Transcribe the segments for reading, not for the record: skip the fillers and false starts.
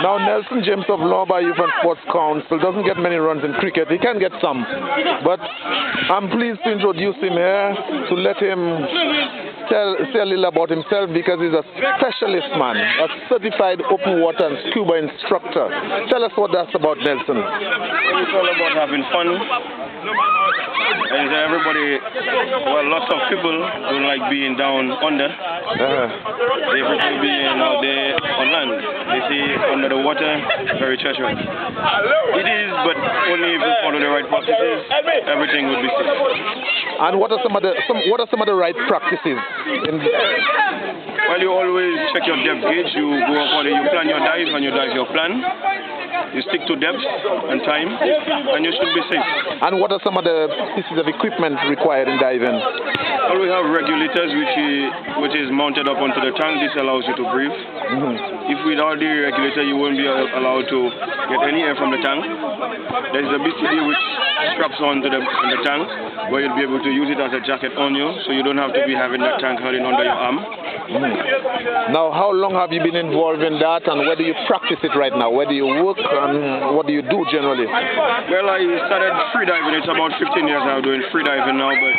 Now, Nelson James of Lawby Youth and Sports Council doesn't get many runs in cricket. He can get some. But I'm pleased to introduce him here to let him say a little about himself because he's a specialist man, a certified open water and scuba instructor. Tell us what that's about, Nelson. It's all about having fun. And everybody, well, lots of people don't like being down under. They prefer being out there on land. They say under the water, very treacherous. It is, but only if you follow the right practices, everything would be safe. And what are some of the right practices? Well, you always check your depth gauge. You go according, you plan your dive and you dive your plan. You stick to depth and time, and you should be safe. And what are some of the pieces of equipment required in diving? Well, we have regulators which is mounted up onto the tank. This allows you to breathe. If without the regulator, you won't be allowed to get any air from the tank. There's the BCD which straps onto the tank, where you'll be able to use it as a jacket on you, so you don't have to be having that tank held under your arm. Now, how long have you been involved in that, and where do you practice it right now? Where do you work, and what do you do generally? Well, I started freediving. It's about 15 years now doing freediving now, but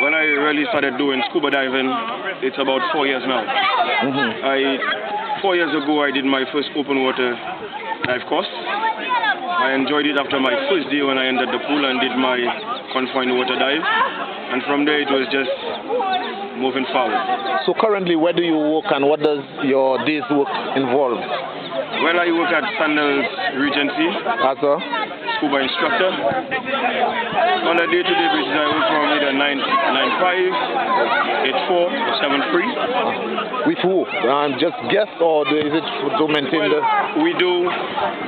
when I really started doing scuba diving, it's about 4 years now. 4 years ago, I did my first open water dive course. I enjoyed it after my first day when I entered the pool and did my confined water dive. And from there, it was just moving forward. So currently, where do you work and what does your day's work involve? Well, I work at Sandals Regency as a scuba instructor. On a day-to-day basis, I work from either 9:5, 8:4, or 7:3. With who? Just guests, or is it to maintain the... We do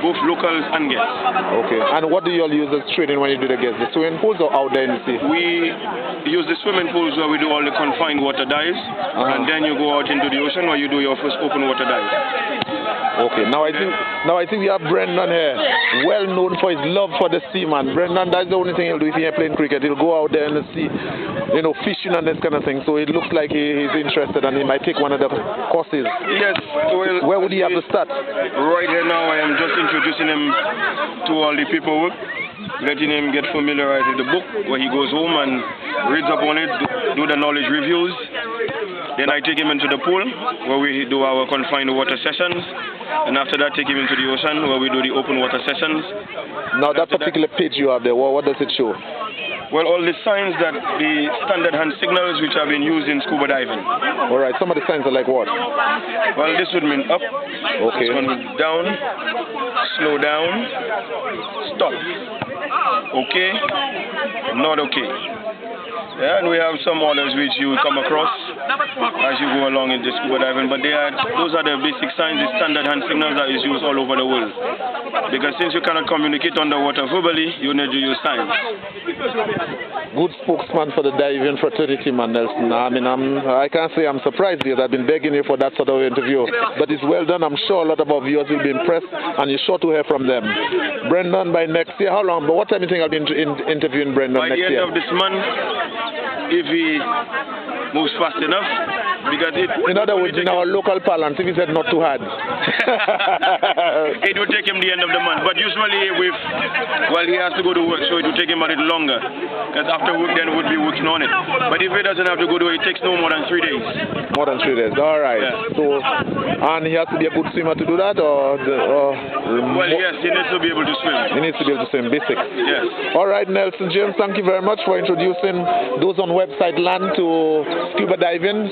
both locals and guests. Okay. And what do you all use as training when you do the guests? The swimming pools or out there in the sea? We use the swimming pools where we do all the confined water dives, and then you go out into the ocean where you do your first open water dive. Okay, now I think we have Brendan here, well known for his love for the sea, man. Brendan, that's the only thing he'll do if he ain't playing cricket. He'll go out there in the sea, you know, fishing and this kind of thing. So it looks like he's interested and he might take one of the courses. Yes. Well, where would he have to start? Right here now, I am just introducing him to all the paperwork, letting him get familiarized with the book, where he goes home and reads up on it, do the knowledge reviews. Then I take him into the pool, where we do our confined water sessions. And after that, take him into the ocean, where we do the open water sessions. Now, that particular page you have there, what does it show? Well, all the signs that the standard hand signals which have been used in scuba diving. All right, some of the signs are like what? Well, this would mean up. Okay. This one would down, slow down, stop. Okay, not okay. Yeah, and we have some others which you will come across as you go along in the scuba diving, but those are the basic signs, the standard hand signals that is used all over the world. Because since you cannot communicate underwater verbally, you need to use signs. Good spokesman for the diving fraternity, man, Nelson. I mean, I can't say I'm surprised because I've been begging you for that sort of interview. But it's well done. I'm sure a lot of our viewers will be impressed, and you're sure to hear from them. Brendan, by next year, how long? But what time do you think I'll be interviewing Brendan next year? By the end of this month, if he moves fast enough, because in other words, in our local parlance, if he said not too hard. It would take him the end of the month. But usually, he has to go to work, so it would take him a little longer. Because after work, then we'll be working on it. But if he doesn't have to go to work, it takes no more than 3 days. More than 3 days. All right. Yeah. So, and he has to be a good swimmer to do that, or? Well, yes, he needs to be able to swim. He needs to be able to swim, basics. Yes. All right, Nelson James, thank you very much for introducing those on website land to scuba diving,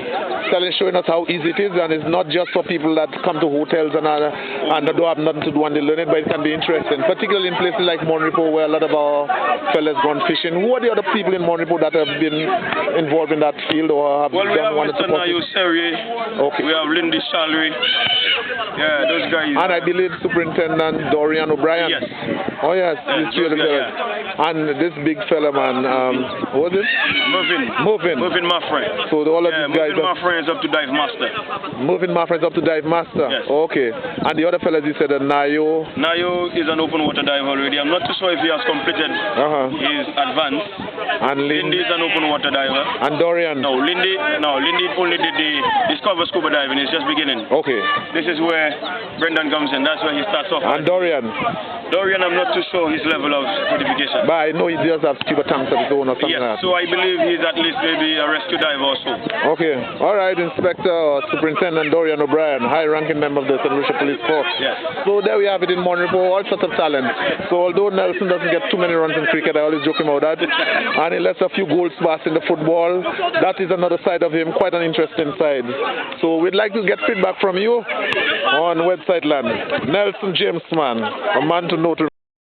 showing us how easy it is, and it's not just for people that come to hotels and don't have nothing to do and they learn it, but it can be interesting, particularly in places like Monrepo, where a lot of our fellas gone fishing. Who are the other people in Monrepo that have been involved in that field or have done one or two courses? Okay. We have Lindy Shalry. Yeah, those guys. And I believe Superintendent Dorian O'Brien. Yes. Oh yes, yeah. And this big fella, man, what was it? Mervyn Maffray. So all of these guys. Mervyn Maffray is up to dive master. Mervyn Maffray is up to dive master. Yes. Okay. And the other other fellas you said, Nayo. Nayo is an open water diver already. I'm not too sure if he has completed his advance. And Lindy is an open water diver. And Dorian? No, Lindy only did the discover scuba diving. It's just beginning. Okay. This is where Brendan comes in. That's where he starts off. And Dorian? Dorian, I'm not too sure his level of certification. But I know he does have scuba tanks of his own or something like that. So I believe he's at least maybe a rescue diver or so. Okay. All right, Inspector Superintendent Dorian O'Brien, high-ranking member of the St. Lucia Police Force. Yes. So there we have it in Monrepo, all sorts of talent. So although Nelson doesn't get too many runs in cricket, I always joke him about that, and he lets a few goals pass in the football. That is another side of him, quite an interesting side. So we'd like to get feedback from you on website land. Nelson James, man, a man to know to